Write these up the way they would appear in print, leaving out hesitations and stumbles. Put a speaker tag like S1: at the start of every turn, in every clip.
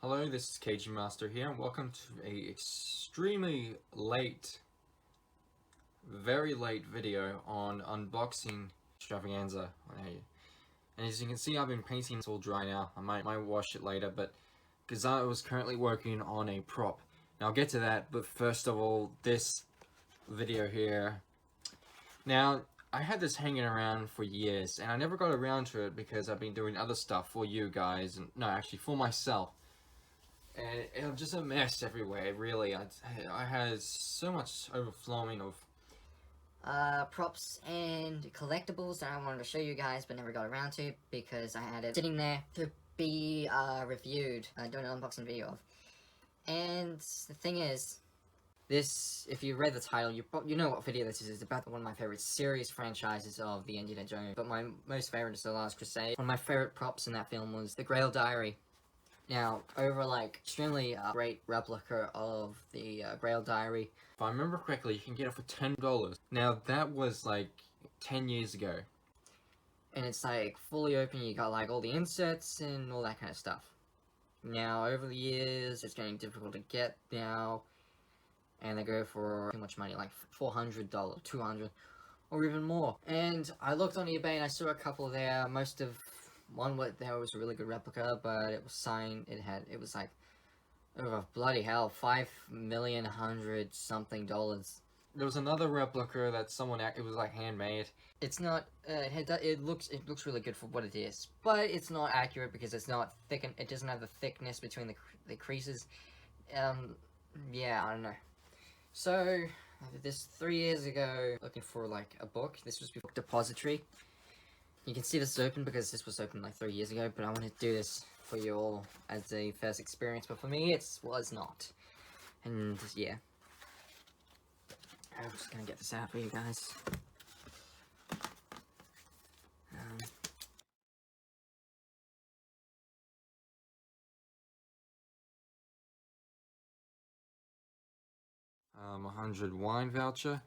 S1: Hello, this is KG Master here, and welcome to a extremely late, very late video on unboxing extravaganza. And as you can see, I've been painting. It's all dry now. I might wash it later, but because I was currently working on a prop. Now I'll get to that, but first of all, this video here. Now, I had this hanging around for years, and I never got around to it because I've been doing other stuff for you guys, and no, actually for myself. And it was just a mess everywhere, really. I had so much overflowing of
S2: props and collectibles that I wanted to show you guys but never got around to because I had it sitting there to be reviewed, doing an unboxing video of. And the thing is, this, if you read the title, you know what video this is. It's about one of my favorite series franchises of the Indiana Jones, but my most favorite is The Last Crusade. One of my favorite props in that film was the Grail Diary. Now, over like extremely great replica of the Grail Diary.
S1: If I remember correctly, you can get it for $10. Now that was like 10 years ago.
S2: And it's like fully open, you got like all the inserts and all that kind of stuff. Now, over the years, it's getting difficult to get now. And they go for too much money, like $400, $200, or even more. And I looked on eBay and I saw a couple there. Most of one there was a really good replica, but it was signed. It was like, oh bloody hell, $5,100,000 something.
S1: There was another replica that it was like handmade.
S2: It's not. It looks really good for what it is, but it's not accurate because it's not thick. It doesn't have the thickness between the creases. Yeah, I don't know. So I did this 3 years ago, looking for like a book. This was before depository. You can see this is open because this was open like 3 years ago, but I want to do this for you all as a first experience, but for me it was not. And yeah, I'm just gonna get this out for you guys.
S1: A 100 wine voucher.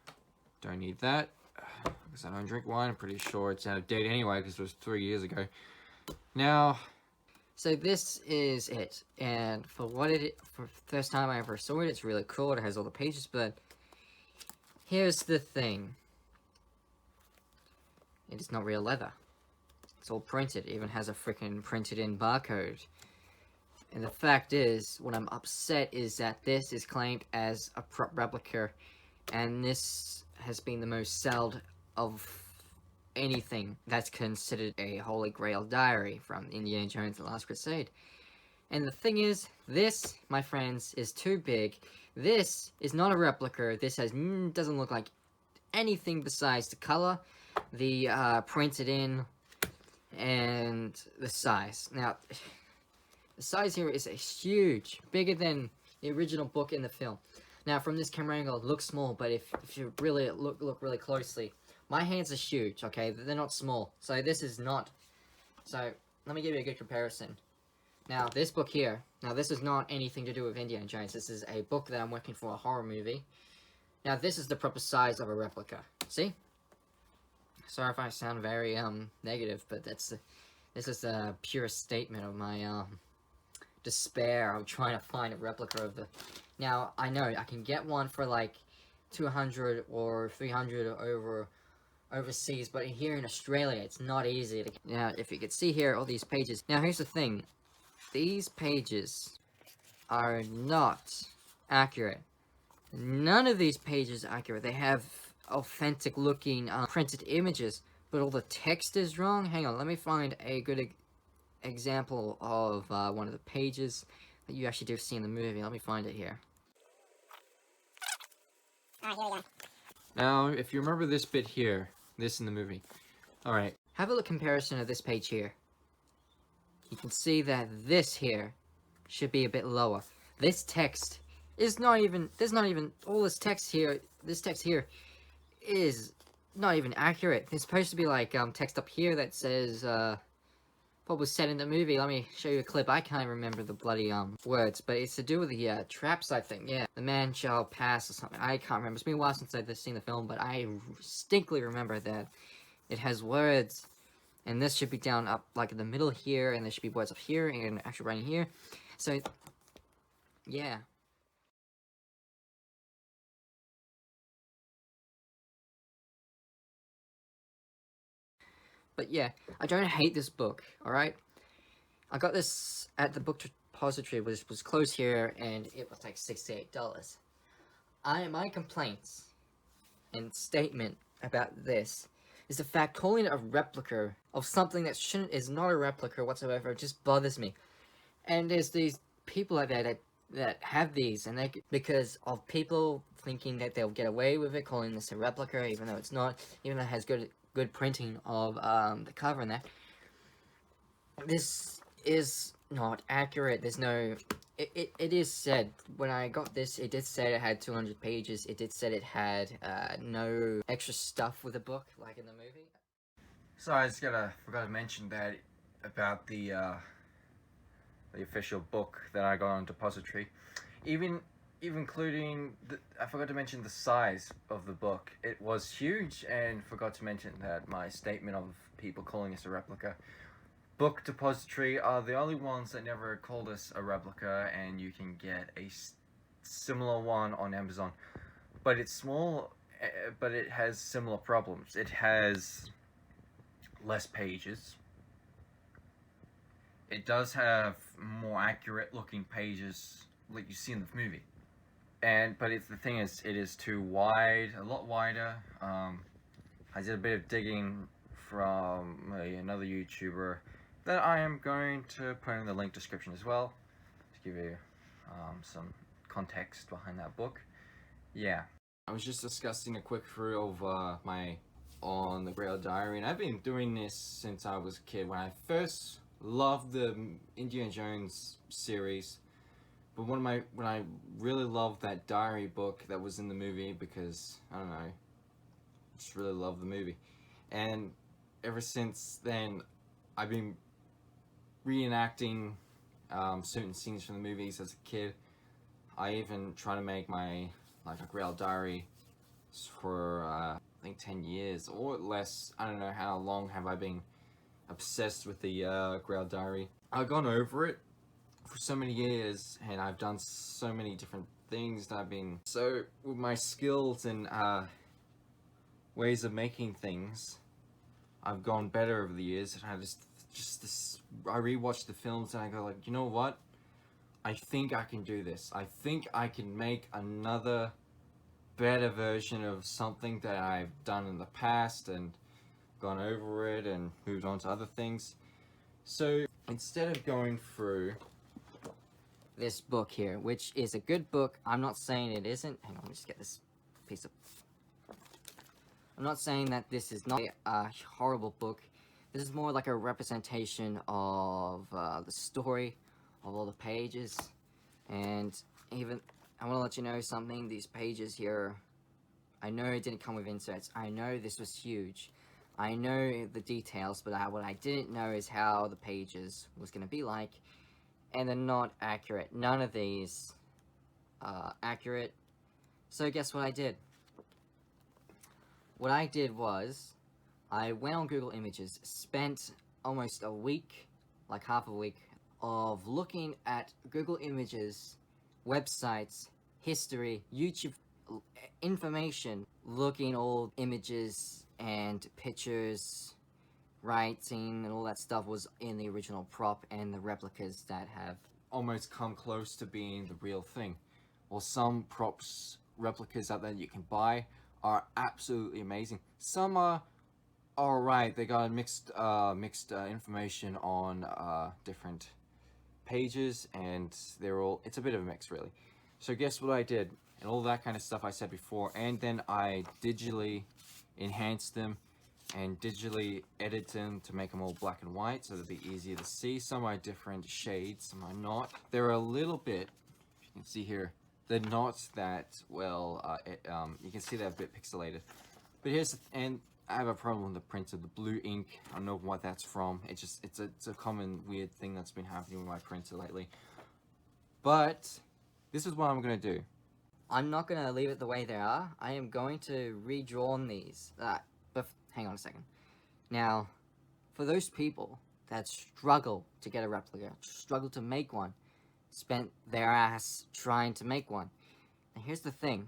S1: Don't need that because I don't drink wine. I'm pretty sure it's out of date anyway because it was 3 years ago. Now,
S2: so this is it, and for the first time I ever saw it, it's really cool. It has all the pages, but here's the thing. It is not real leather. It's all printed. It even has a freaking printed in barcode. And the fact is, what I'm upset is that this is claimed as a prop replica, and this has been the most sold of anything that's considered a Holy Grail diary from Indiana Jones and the Last Crusade. And the thing is, this, my friends, is too big. This is not a replica. This doesn't look like anything besides the color, the printed in, and the size. Now, the size here is huge, bigger than the original book in the film. Now, from this camera angle, it looks small, but if you really look really closely, my hands are huge, okay? They're not small, so this is not. So, let me give you a good comparison. Now, this book here, this is not anything to do with Indiana Jones. This is a book that I'm working for a horror movie. Now, this is the proper size of a replica. See? Sorry if I sound very, negative, but this is a pure statement of my, despair of trying to find a replica of the. Now, I know I can get one for like 200 or 300 overseas, but here in Australia, it's not easy to. Now, if you can see here, all these pages. Now, here's the thing. These pages are not accurate. None of these pages are accurate. They have authentic looking printed images, but all the text is wrong. Hang on, let me find a good example of one of the pages that you actually do see in the movie. Let me find it here.
S3: Here we go.
S1: now, if you remember this bit here, this in the movie. Alright.
S2: Have a look comparison of this page here. You can see that this here should be a bit lower. This text is not even, all this text here is not even accurate. It's supposed to be like text up here that says what was said in the movie. Let me show you a clip. I can't remember the bloody words, but it's to do with the traps, I think. Yeah, the man shall pass or something. I can't remember. It's been a while since I've seen the film, but I distinctly remember that it has words, and this should be down up like in the middle here, and there should be words up here and actually right in here. So, yeah. But yeah, I don't hate this book, alright? I got this at the book depository, which was closed here, and it was like $68. My complaints and statement about this is the fact calling it a replica of something that is not a replica whatsoever just bothers me. And there's these people out there that have these, and because of people thinking that they'll get away with it, calling this a replica, even though it's not, even though it has good printing of the cover and that. This is not accurate. There's no. It is said when I got this, it did say it had 200 pages. It did say it had no extra stuff with the book like in the movie.
S1: So I just forgot to mention that about the official book that I got on depository, even including I forgot to mention the size of the book. It was huge, and forgot to mention that my statement of people calling us a replica. Book depository are the only ones that never called us a replica, and you can get a similar one on Amazon, but it's small, but it has similar problems. It has less pages. It does have more accurate looking pages like you see in the movie, but the thing is, it is too wide, a lot wider. I did a bit of digging from another YouTuber that I am going to put in the link description as well to give you some context behind that book. Yeah, I was just discussing a quick through of on the Grail Diary, and I've been doing this since I was a kid. When I first loved the Indiana Jones series, but when I really loved that diary book that was in the movie, because I don't know, I just really loved the movie, and ever since then I've been reenacting certain scenes from the movies as a kid. I even try to make my a Grail Diary for I think 10 years or less. I don't know how long have I been obsessed with the Grail Diary. I've gone over it for so many years, and I've done so many different things that I've been so with my skills and ways of making things. I've gone better over the years, and I I rewatch the films and I go like, you know what? I think I can do this. I think I can make another better version of something that I've done in the past and gone over it and moved on to other things. So instead of going through
S2: this book here, which is a good book, I'm not saying it isn't. Hang on, let me just get this piece of. I'm not saying that this is not a horrible book. This is more like a representation of the story of all the pages. And even, I want to let you know something, these pages here, I know it didn't come with inserts. I know this was huge. I know the details, but what I didn't know is how the pages was going to be like. And they're not accurate. None of these are accurate. So guess what I did? What I did was, I went on Google Images, spent almost a week, like half a week, of looking at Google Images, websites, history, YouTube information, looking old images and pictures, writing, and all that stuff was in the original prop and the replicas that have
S1: almost come close to being the real thing. Or some props, replicas out there that you can buy are absolutely amazing. Some are alright, they got mixed information on different pages, and it's a bit of a mix really. So guess what I did, and all that kind of stuff I said before, and then I digitally enhanced them and digitally edit them to make them all black and white so they'll be easier to see. Some are different shades, some are not. They're a little bit, you can see here, they're not that well, you can see they're a bit pixelated. But and I have a problem with the printer, the blue ink. I don't know what that's from. It's a common weird thing that's been happening with my printer lately. But this is what I'm gonna do.
S2: I'm not gonna leave it the way they are. I am going to redraw these. But hang on a second. Now, for those people that struggle to get a replica, struggle to make one, spent their ass trying to make one. And here's the thing.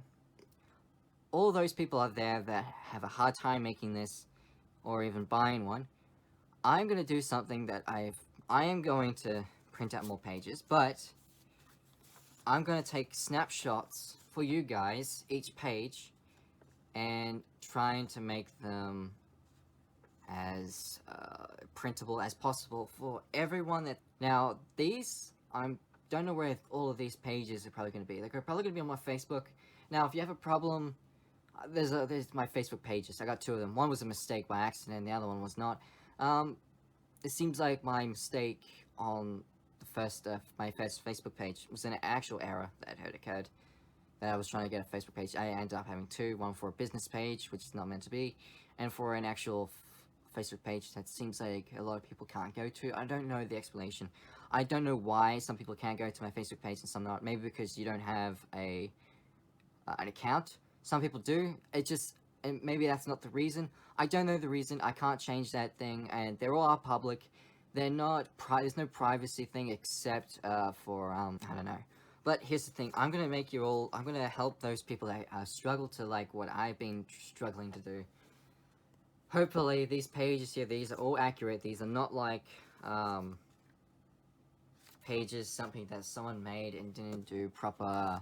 S2: All those people out there that have a hard time making this, or even buying one, I'm going to do something that I am going to print out more pages, but I'm going to take snapshots for you guys, each page, and trying to make them as printable as possible for everyone that... Now, these, don't know where all of these pages are probably going to be. They're probably going to be on my Facebook. Now, if you have a problem, there's my Facebook pages. I got 2 of them. One was a mistake by accident, and the other one was not. It seems like my mistake on the first, my first Facebook page was an actual error that had occurred. That I was trying to get a Facebook page. I ended up having 2, one for a business page, which is not meant to be, and for an actual Facebook page that seems like a lot of people can't go to. I don't know the explanation. I don't know why some people can't go to my Facebook page and some not. Maybe because you don't have an account. Some people do. And maybe that's not the reason. I don't know the reason. I can't change that thing, and they're all public. They're not. There's no privacy thing except for I don't know. But here's the thing. I'm gonna make you all. I'm gonna help those people that struggle to like what I've been struggling to do. Hopefully, these pages here, these are all accurate. These are not like pages, something that someone made and didn't do proper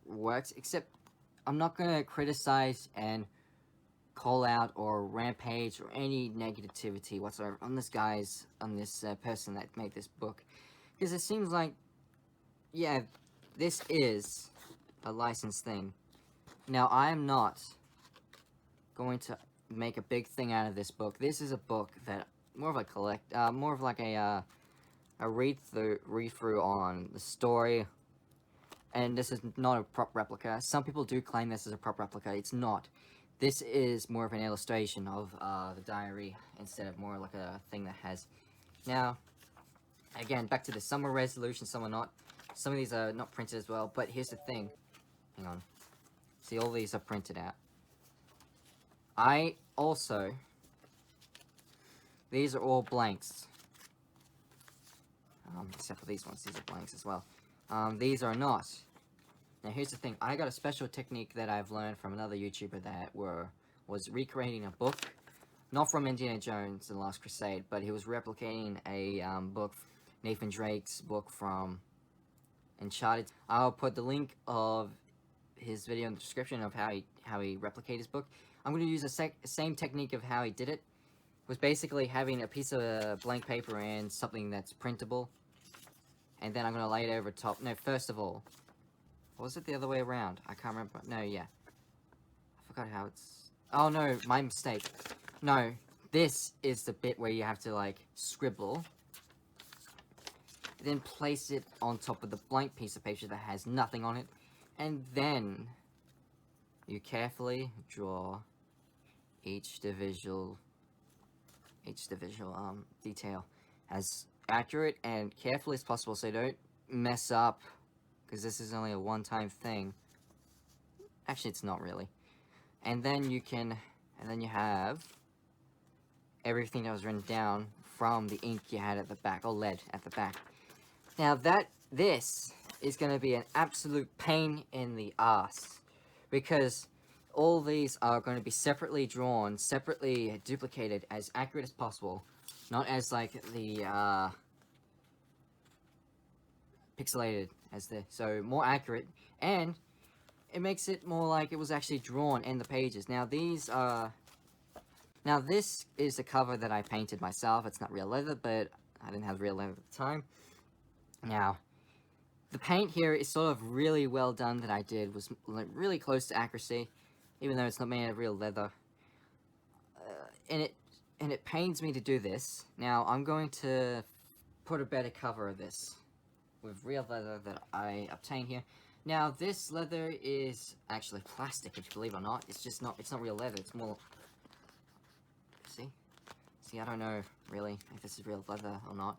S2: works. Except, I'm not gonna criticize and call out or rampage or any negativity whatsoever on this person that made this book, because it seems like, yeah, this is a licensed thing. Now, I am not going to make a big thing out of this book. This is a book that more of a read through on the story, and this is not a prop replica. Some people do claim this is a prop replica. It's not. This is more of an illustration of the diary instead of more like a thing that has. Now, again, back to the some are resolution, some are not. Some of these are not printed as well, but here's the thing. Hang on. See, all these are printed out. These are all blanks. Except for these ones, these are blanks as well. These are not. Now here's the thing, I got a special technique that I've learned from another YouTuber that was recreating a book, not from Indiana Jones and the Last Crusade, but he was replicating a book, Nathan Drake's book from Uncharted. I'll put the link of his video in the description of how he replicated his book. I'm going to use the same technique of how he did it. It was basically having a piece of blank paper and something that's printable, and then I'm going to lay it over top. No, first of all, or was it the other way around? I can't remember. No, yeah. I forgot how it's... Oh, no, my mistake. No, this is the bit where you have to, like, scribble. Then place it on top of the blank piece of paper that has nothing on it. And then you carefully draw each individual detail as accurate and carefully as possible so you don't mess up, because this is only a one-time thing. Actually, it's not really. And then you have everything that was written down from the ink you had at the back, or lead at the back. Now this is going to be an absolute pain in the ass, because all these are going to be separately drawn, separately duplicated, as accurate as possible. Not as, like, the, pixelated as this. So, more accurate. And it makes it more like it was actually drawn in the pages. Now, these are... Now, this is the cover that I painted myself. It's not real leather, but I didn't have real leather at the time. Now, the paint here is sort of really well done that I did. Was really close to accuracy, even though it's not made of real leather. And it pains me to do this. Now, I'm going to put a better cover of this with real leather that I obtained here. Now, this leather is actually plastic, if you believe it or not. It's not real leather. It's more... See, I don't know, really, if this is real leather or not.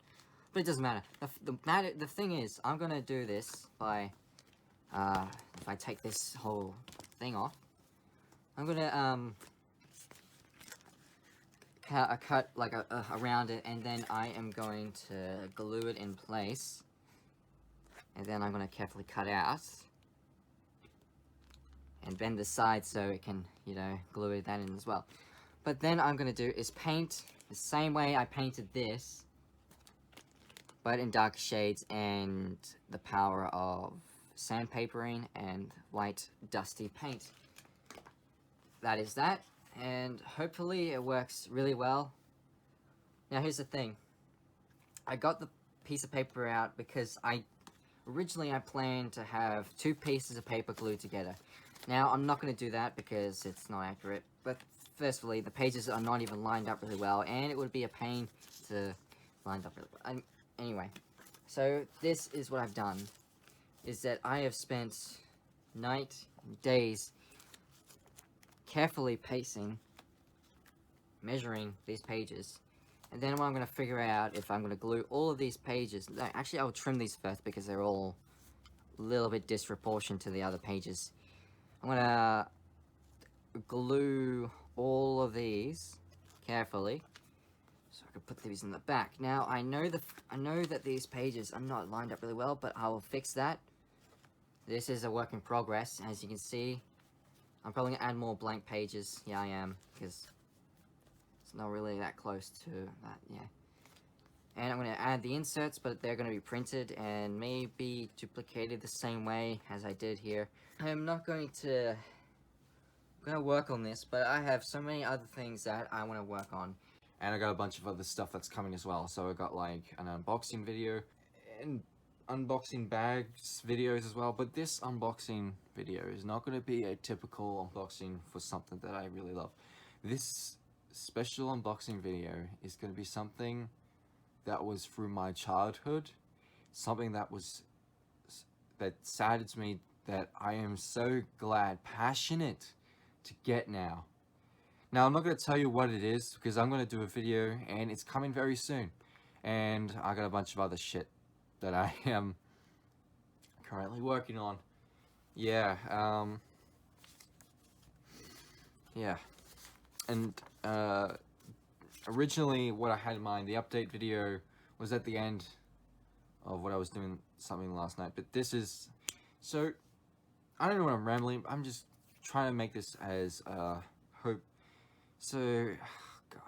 S2: But it doesn't matter. The thing is, I'm gonna do this by, if I take this whole thing off, I'm gonna, cut like around it, and then I am going to glue it in place, and then I'm going to carefully cut out and bend the side so it can, you know, glue that in as well. But then I'm going to do is paint the same way I painted this, but in dark shades and the power of sandpapering and light dusty paint. That is that, and hopefully it works really well. Now here's the thing, I got the piece of paper out because originally I planned to have 2 pieces of paper glued together. Now I'm not going to do that because it's not accurate, but firstly the pages are not even lined up really well, and it would be a pain to line up really well. Anyway, so this is what I've done, is that I have spent night and days carefully pacing, measuring these pages, and then I'm going to figure out if I'm going to glue all of these pages. No, actually I'll trim these first because they're all a little bit disproportionate to the other pages. I'm going to glue all of these carefully so I can put these in the back. Now I know that these pages are not lined up really well, but I will fix that. This is a work in progress. As you can see, I'm probably gonna add more blank pages. Yeah, I am, because it's not really that close to that. Yeah, and I'm gonna add the inserts, but they're gonna be printed and maybe duplicated the same way as I did here. I'm not going to work on this, but I have so many other things that I want to work on.
S1: And I got a bunch of other stuff that's coming as well. So I got like an unboxing video and unboxing bags videos as well. But this unboxing video is not going to be a typical unboxing for something that I really love. This special unboxing video is going to be something that was through my childhood. Something that saddens me, that I am so glad, passionate to get now. Now, I'm not going to tell you what it is, because I'm going to do a video, and it's coming very soon. And I got a bunch of other shit that I am currently working on. Yeah, yeah. And, originally, what I had in mind, the update video, was at the end of what I was doing something last night. But this is... So, I don't know what I'm rambling. I'm just trying to make this as, hope... So, God,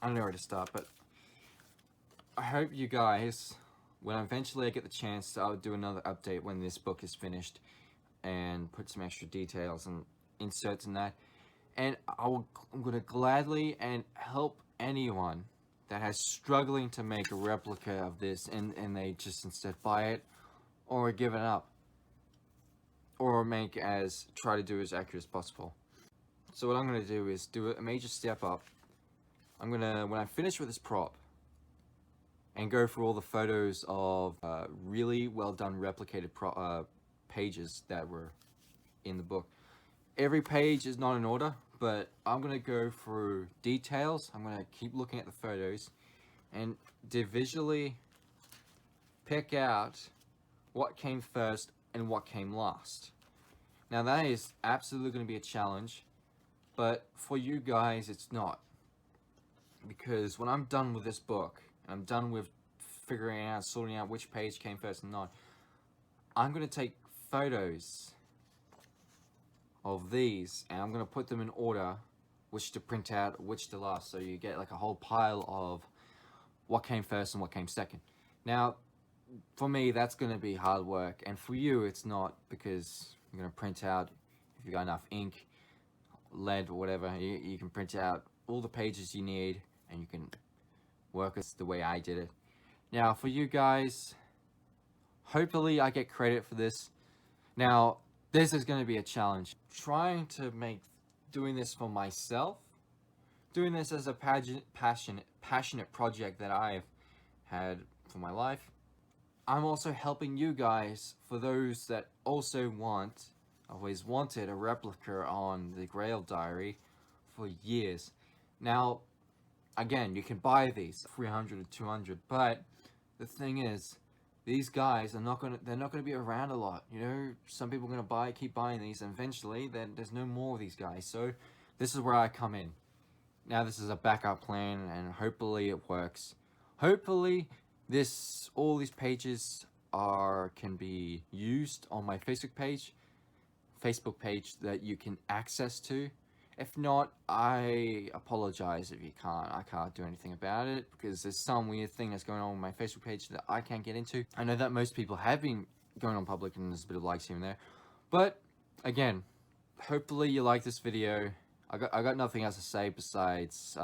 S1: I don't know where to start, but I hope you guys, when eventually I get the chance, I'll do another update when this book is finished and put some extra details and inserts in that. And I'm going to gladly and help anyone that has struggling to make a replica of this and they just instead buy it or give it up or try to do as accurate as possible. So what I'm going to do is do a major step up. I'm going to, when I finish with this prop, and go through all the photos of really well done replicated pages that were in the book. Every page is not in order, but I'm going to go through details. I'm going to keep looking at the photos and visually pick out what came first and what came last. Now that is absolutely going to be a challenge. But for you guys, it's not. Because when I'm done with this book, and I'm done with figuring out, sorting out which page came first and not, I'm going to take photos of these, and I'm going to put them in order, which to print out, which to last. So you get like a whole pile of what came first and what came second. Now, for me, that's going to be hard work. And for you, it's not, because you're going to print out, if you've got enough ink, lead or whatever, you can print out all the pages you need and you can work it the way I did it. Now for you guys, hopefully I get credit for this. Now this is going to be a challenge, trying to doing this for myself, doing this as a passionate project that I've had for my life. I'm also helping you guys, for those that also always wanted a replica on the Grail diary for years. Now, again, you can buy these 300 or 200, but the thing is, these guys are they're not gonna be around a lot. You know, some people are gonna keep buying these, and eventually, then there's no more of these guys. So, this is where I come in. now this is a backup plan, and hopefully it works. Hopefully all these pages can be used on my Facebook page that you can access to. If not, I apologize if you can't. I can't do anything about it because there's some weird thing that's going on with my Facebook page that I can't get into. I know that most people have been going on public and there's a bit of likes here and there, but again, hopefully you like this video. I got nothing else to say besides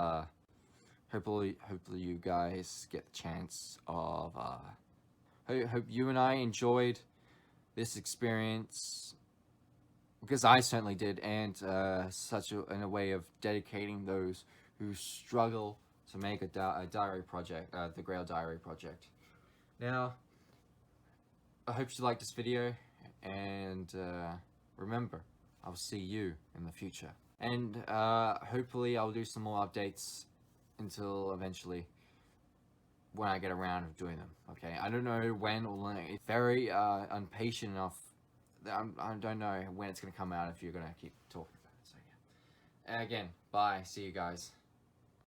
S1: hopefully you guys get the chance of hope you and I enjoyed this experience, because I certainly did, and in a way of dedicating those who struggle to make a diary project, the Grail diary project. Now, I hope you liked this video, and remember, I'll see you in the future. And hopefully I'll do some more updates until eventually when I get around of doing them. Okay, I don't know when or when. It's very impatient enough. I don't know when it's going to come out if you're going to keep talking about it. So yeah. Again, bye. See you guys.